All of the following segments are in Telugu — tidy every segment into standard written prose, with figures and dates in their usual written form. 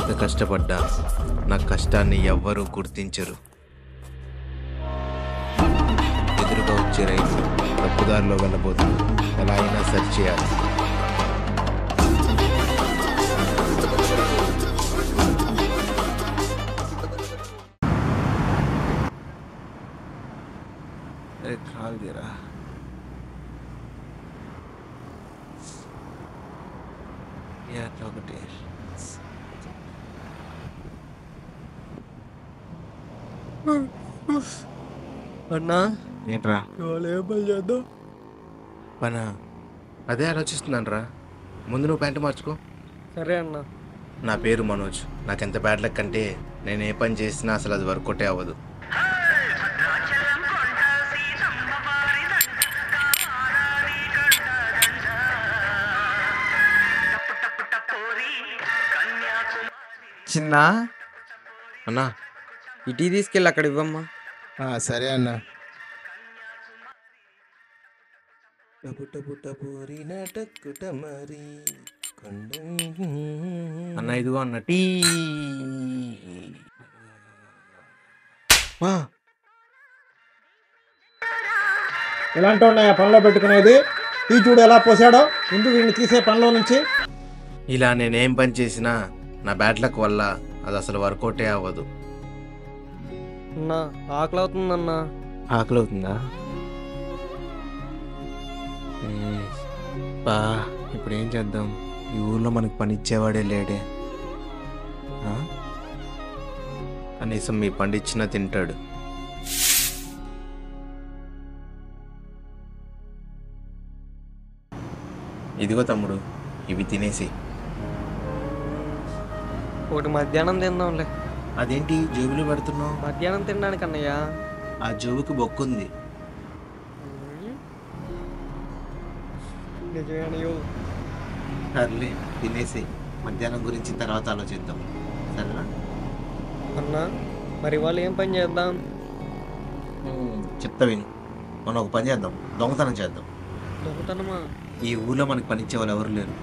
ఎంత కష్టపడ్డా నా కష్టాన్ని ఎవ్వరూ గుర్తించరు. ఎదురుగా వచ్చే రైలు తప్పుదారిలో వెళ్ళబోతుంది, ఎలా అయినా సరి చేయాలి. కాల్ తీరా ఒకటి అన్నా ఏంట్రా ఏం పని చేద్దాం పనా? అదే ఆలోచిస్తున్నాను రా. ముందు నువ్వు ప్యాంటు మార్చుకో. సరే అన్నా. నా పేరు మనోజ్. నాకెంత బ్యాడ్ లక్ అంటే నేను ఏ పని చేసినా అసలు అది వర్కౌటే అవ్వదు. చిన్న అన్నా ఇటీ తీసుకెళ్ళి అక్కడ ఇవ్వమ్మా. సరే అన్నా. అన్న ఇదిగో అన్న టీ. ఇలాంటి ఉన్నాయా పనిలో పెట్టుకునేది? ఈ చూడు ఎలా పోసాడో, ఎందుకు వీడిని తీసే పనిలో నుంచి. ఇలా నేనేం పని చేసినా నా బ్యాడ్ లక్ వల్ల అది అసలు వర్కౌటే అవ్వదు. అన్నా ఆకలి అవుతుందన్నా. ఆకలి అవుతుందా? బా ఇప్పుడు ఏం చేద్దాం? ఈ ఊర్లో మనకు పని ఇచ్చేవాడే లేడే. కనీసం మీ పండిచ్చినా తింటాడు. ఇదిగో తమ్ముడు, ఇవి తినేసి. ఒకటి మధ్యాహ్నం తిందాంలే. అదేంటి జేబులో పెడుతున్నావు? మధ్యాహ్నం తినడానికి అన్నయ్య. ఆ జేబుకి బొక్కుంది. నిజమేనయ్యో. సర్లే తినేసి, మధ్యాహ్నం గురించి తర్వాత ఆలోచిద్దాం, సరేనా? అన్నా మరి వాళ్ళు ఏం పని చేద్దాం? చెప్తా విను. మనం ఒక పని చేద్దాం, దొంగతనం చేద్దాం. దొంగతనమా? ఈ ఊర్లో మనకు పని ఇచ్చే వాళ్ళు ఎవరు లేరు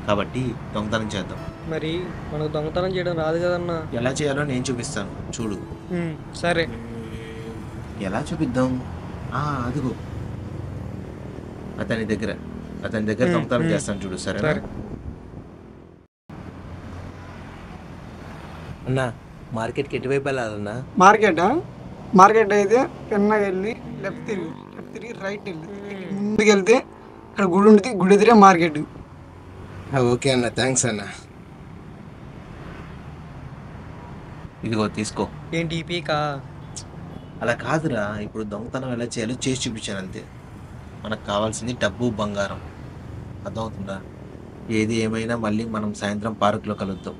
కాబట్టి దొంగతనం చేద్దాం. మరి మనకు దొంగతనం చేయడం రాదు కదన్నా. ఎలా చేయాలో నేను చూపిస్తాను, చూడు. సరే. ఎలా చూపిద్దాం? అదిగో అతని దగ్గర దొంగతనం చేస్తాను, చూడు. సరే అన్నా. మార్కెట్కి ఎటువైపు వెళ్ళాలన్నా? మార్కెట్ అయితే పెన్నగా వెళ్ళి లెఫ్ట్ తిరిగి రైట్ వెళ్ళి ముందుకు వెళ్తే అక్కడ గుడి ఉంటుంది, గుడి ఎదురే మార్కెట్. ఓకే అన్న, థ్యాంక్స్ అన్న. ఇదిగో తీసుకో. ఏంటి పీకా? అలా కాదురా, ఇప్పుడు దొంగతనం ఎలా చేయాలో చేసి చూపించాను అంతే. మనకు కావాల్సింది డబ్బు, బంగారం. అర్థమవుతుందా? ఏది ఏమైనా మళ్ళీ మనం సాయంత్రం పార్కులో కలుద్దాం,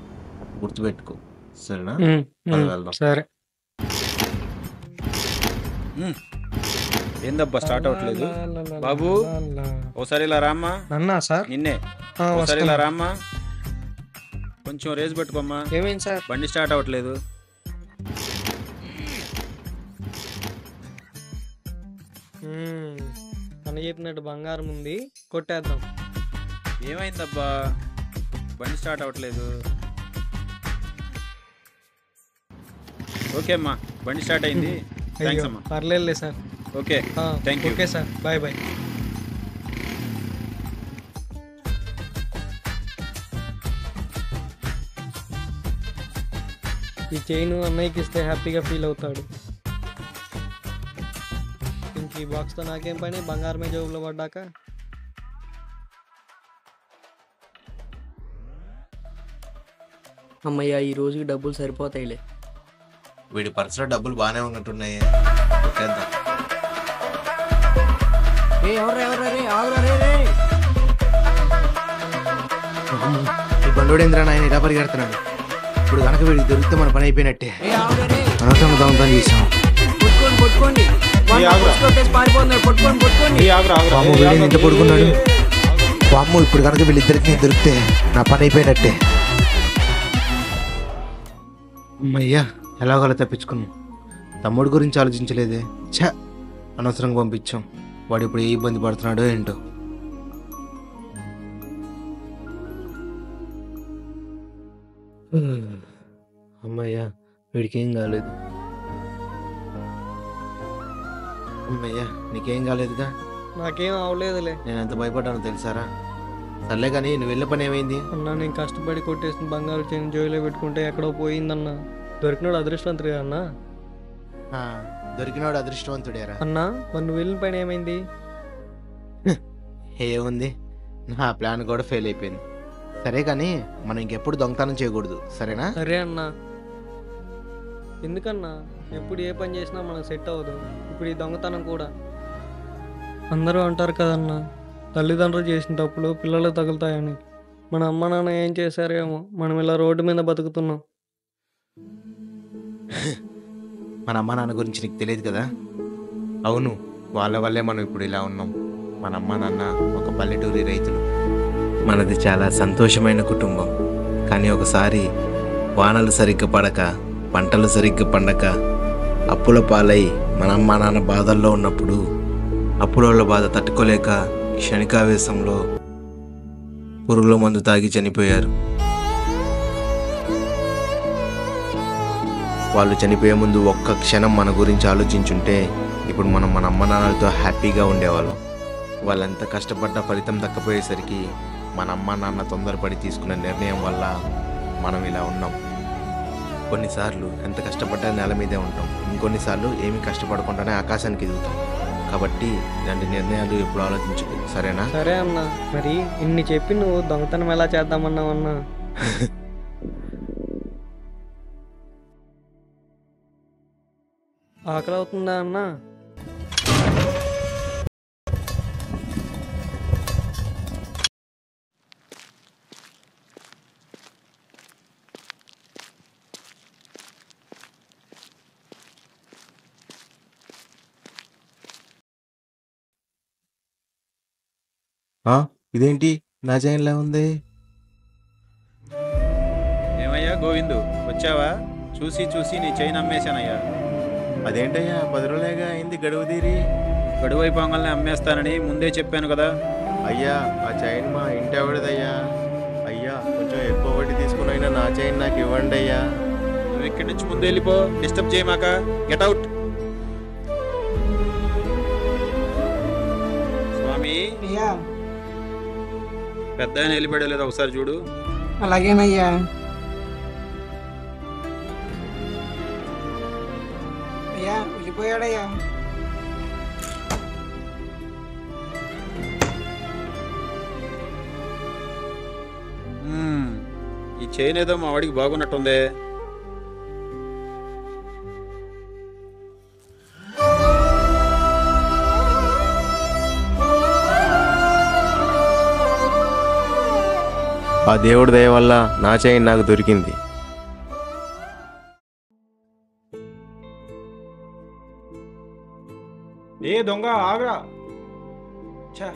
గుర్తుపెట్టుకో, సరేనా? వెళ్దాం. సరే. ఏందబ్బా స్టార్ట్ అవ్వట్లేదు? బాబు ఓసారి ఇలా రామ్మా. అన్నా సార్ నిన్నే ఒకసారి ఇలా రామ్మా. కొంచెం రేస్ పెట్టుకోమ్మా. ఏమైంది సార్? బండి స్టార్ట్ అవ్వట్లేదు. అన్న చెప్పినట్టు బంగారం ఉంది, కొట్టేద్దాం. ఏమైందబ్బా బండి స్టార్ట్ అవ్వట్లేదు? ఓకే అమ్మా, బండి స్టార్ట్ అయింది. థ్యాంక్స్ అమ్మా. పర్లేదులే sir. Okay thank you. Okay sir, bye bye. ఈ చైన్ అన్నయ్యకి ఇస్తే హ్యాపీగా ఫీల్ అవుతాడు. ఇంక ఈ బాక్స్తో నాకేం పని, బంగారమే జోబులో పడ్డాక. అమ్మయ్య, ఈ రోజుకి డబ్బులు సరిపోతాయిలే. వీడి పర్సులో డబ్బులు బాగానే ఉన్నట్టున్నాయి. ఈ బండోడేంద్ర నాయన ఇలా పరిగెడుతున్నాడు. ఇప్పుడు కనుక వీడికి దొరికితే మన పని అయిపోయినట్టే. దొంగతనం చేసాం. ఇంత పడుకున్నాడు. వామ్మో, ఇప్పుడు కనుక వీళ్ళిద్దరికి దొరికితే నా పని అయిపోయినట్టే. అమ్మయ్యా, ఎలాగోలా తప్పించుకున్నాం. తమ్ముడు గురించి ఆలోచించలేదే. అనవసరంగా పంపించాం. వాడు ఇప్పుడు ఏ ఇబ్బంది పడుతున్నాడో ఏంటో. అమ్మయ్యా, వీడికేం కాలేదు. అమ్మయ్యా, నీకేం కాలేదుగా? నాకేం అవలేదులే. నేను ఎంత భయపడ్డానో తెలుసారా? సర్లే కానీ నువ్వు వెళ్ళే పని ఏమైంది? అన్నా నేను కష్టపడి కొట్టేసిన బంగారు చైన్ జోయిలో పెట్టుకుంటే ఎక్కడో పోయిందన్నా. దొరికినాడు అదృష్టవంతుడే అన్నా. ఆ, దొరికినవాడు అదృష్టవంతుడేరా. అన్నా మరి నువ్వు వెళ్ళిన పని ఏమైంది? ఏముంది, నా ప్లాన్ కూడా ఫెయిల్ అయిపోయింది. సరే కానీ మనం ఇంకెప్పుడు దొంగతనం చేయకూడదు, సరేనా? సరే అన్నా. ఎందుకన్నా ఎప్పుడు ఏ పని చేసినా మనకు సెట్ అవ్వదు. ఇప్పుడు ఈ దొంగతనం కూడా. అందరూ అంటారు కదన్నా, తల్లిదండ్రులు చేసిన తప్పులు పిల్లలకు తగులుతాయని. మన అమ్మ నాన్న ఏం చేశారేమో మనం ఇలా రోడ్డు మీద బతుకుతున్నాం. మన అమ్మ నాన్న గురించి నీకు తెలియదు కదా? అవును, వాళ్ళ వల్లే మనం ఇప్పుడు ఇలా ఉన్నాం. మన అమ్మ నాన్న ఒక పల్లెటూరి రైతులు. మనది చాలా సంతోషమైన కుటుంబం. కానీ ఒకసారి వానలు సరిగ్గా పడక, పంటలు సరిగ్గా పండక, అప్పుల పాలై మన అమ్మ నాన్న బాధల్లో ఉన్నప్పుడు అప్పులోళ్ళ బాధ తట్టుకోలేక క్షణికావేశంలో పురుగుల మందు తాగి చనిపోయారు. వాళ్ళు చనిపోయే ముందు ఒక్క క్షణం మన గురించి ఆలోచించుంటే ఇప్పుడు మనం మన అమ్మ నాన్నలతో హ్యాపీగా ఉండేవాళ్ళం. వాళ్ళంతా కష్టపడ్డ ఫలితం దక్కపోయేసరికి మన అమ్మ నాన్న తొందరపడి తీసుకున్న నిర్ణయం వల్ల మనం ఇలా ఉన్నాం. కొన్నిసార్లు ఎంత కష్టపడ్డా నేల మీదే ఉంటాం, ఇంకొన్నిసార్లు ఏమీ కష్టపడకుండానే ఆకాశానికి ఎదుగుతాం. కాబట్టి ఇలాంటి నిర్ణయాలు ఎప్పుడు ఆలోచించుకో, సరేనా? సరే అన్నా. మరి ఇన్ని చెప్పి నువ్వు దొంగతనం ఎలా చేద్దామన్నావు అన్నా? ఆకలి అవుతుందా అన్నా? ఇదేంటి నా చైన్లా ఉంది? ఏమయ్యా గోవిందు, వచ్చావా? చూసి చూసి నీ చైన్ అమ్మేశానయ్యా. అదేంటయ్యా, 10 రోజులేగా అయింది గడువు తీరి. గడువు అయిపోగానే అమ్మేస్తానని ముందే చెప్పాను కదా. అయ్యా, ఆ చైన్ మా ఇంటి ఆవిడదయ్యా. అయ్యా, కొంచెం ఎక్కువ వడ్డీ తీసుకునైనా నా చైన్ నాకు ఇవ్వండి అయ్యా. నువ్వు ఇక్కడి నుంచి ముందు వెళ్ళిపో, డిస్టర్బ్ చేయమాక. Get out. స్వామి, అయ్యా పెద్ద ఆయన వెళ్ళిపోయలేదు, ఒకసారి చూడు. అలాగేనయ్యా. అయ్యా వెళ్ళిపోయాడయ్యా. ఈ చైన్ ఏదో మా వాడికి బాగున్నట్టుందే. ఆ దేవుడి దయ వల్ల నా చైన్ నాకు దొరికింది. ఏ దొంగ ఆగ్రా! ఛా,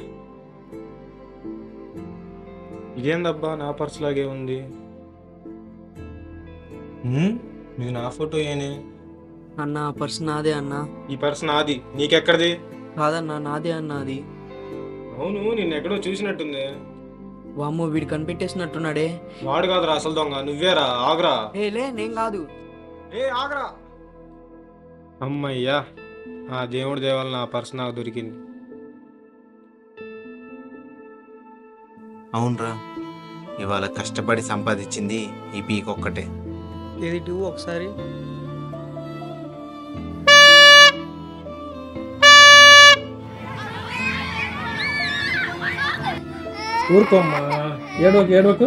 ఇదేందబ్బా నా పర్స్ లాగే ఉంది. ఇది నా ఫోటో ఏనే? అన్న పర్స్ నాదే అన్నా. ఈ పర్స్ నాది, నీకెక్కడిది? కాదన్నా నాదే అన్నా అది. అవును, నిన్నెక్కడో చూసినట్టుంది. వామ్మో వీడు కనిపెట్టేసినట్టున్నాడే. వాడు కాదురా అసలు దొంగ, నువ్వేరా. ఆగ్రా! లే నేను కాదు. ఏ ఆగ్రా! అమ్మయ్యా, ఆ దేవుడి దేవాల నా పర్స్ నాకు దొరికింది. అవునరా, ఇవాళ కష్టపడి సంపాదించింది ఈ పీక్ ఒక్కటే. ఏది టూ ఒకసారి. ఊరుకోమ్మా, ఏడోకు ఏడోకు.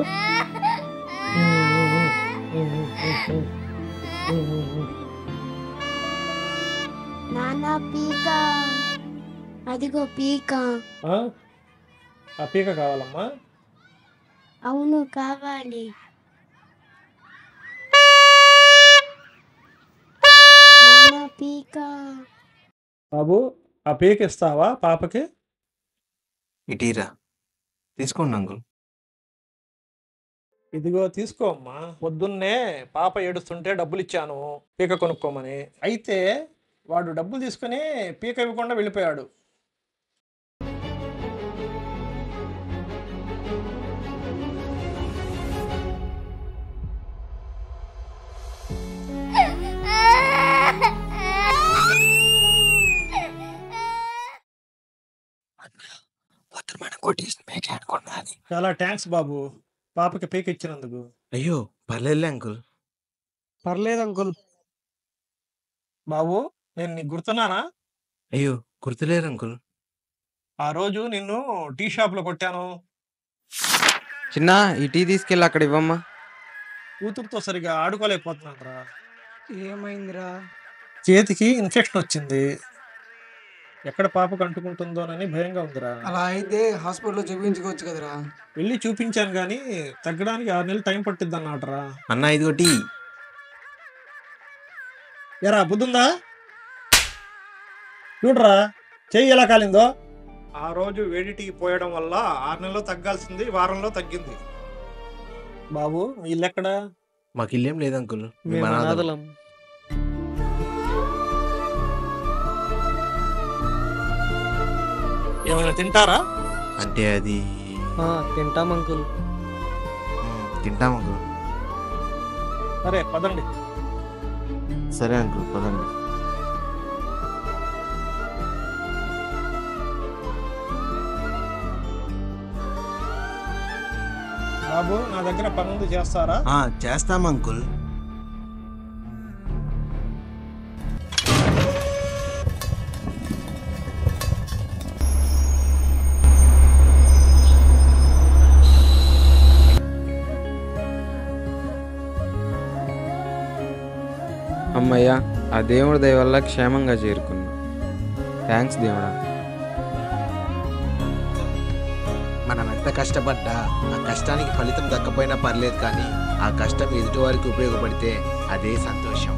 నానా పీక, అదిగో పీక. ఆ పీక కావాలమ్మా? అవును కావాలి. నానా పీక. బాబు, ఆ పీక ఇస్తావా పాపకి? ఇటీరా, తీసుకోండి అంకుల్. ఇదిగో తీసుకో అమ్మా. పొద్దున్నే పాప ఏడుస్తుంటే డబ్బులు ఇచ్చాను పీక కొనుక్కోమని. అయితే వాడు డబ్బులు తీసుకుని పీక ఇవ్వకుండా వెళ్ళిపోయాడు. చాలా థ్యాంక్స్ బాబు, పాపకి పీక ఇచ్చినందుకు. అయ్యో పర్లేదులే అంకుల్. పర్లేదు అంకుల్. బాబు, నేను నీకు గుర్తున్నానా? అయ్యో గుర్తులేరు అంకుల్. ఆ రోజు నిన్ను టీ షాప్లో కొట్టాను. చిన్న ఈ టీ తీసుకెళ్ళి అక్కడ ఇవ్వమ్మా. కూతురుతో సరిగా ఆడుకోలేకపోతున్నానరా. ఏమైందిరా? చేతికి ఇన్ఫెక్షన్ వచ్చింది. ఎక్కడ పాపకు అంటుకుంటుందోనని భయంగా ఉందిరా. అలా అయితే హాస్పిటల్లో చూపించుకోవచ్చు కదరా. వెళ్ళి చూపించాను కానీ తగ్గడానికి 6 నెలలు టైం పట్టిద్ది అన్నాడరా. అన్న ఇదిగో టీ. ఎరా బుద్ధుందా? చూడరా చెయ్యి ఎలా కాలిందో. ఆ రోజు వేడి టీ పోయడం వల్ల 6 నెలల్లో తగ్గాల్సింది వారంలో తగ్గింది. బాబు ఇల్లు ఎక్కడ? మాకు ఇల్లేం లేదు అంకుల్. మేము మేము అనాథలం. అనాథలం. ఏమైనా తింటారా? అంటే అది తింటాం అంకుల్. తింటాం అంకుల్. సరే పదండి. సరే అంకుల్ పదండి. బాబు నా దగ్గర పనుంది, చేస్తారా? చేస్తాం అంకుల్. అమ్మయ్యా, ఆ దేవుడి దయ వల్ల క్షేమంగా చేరుకున్నా. థ్యాంక్స్ దేవుడా. మనం ఎంత కష్టపడ్డా ఆ కష్టానికి ఫలితం దక్కపోయినా పర్లేదు, కానీ ఆ కష్టం ఎదుటి వారికి ఉపయోగపడితే అదే సంతోషం.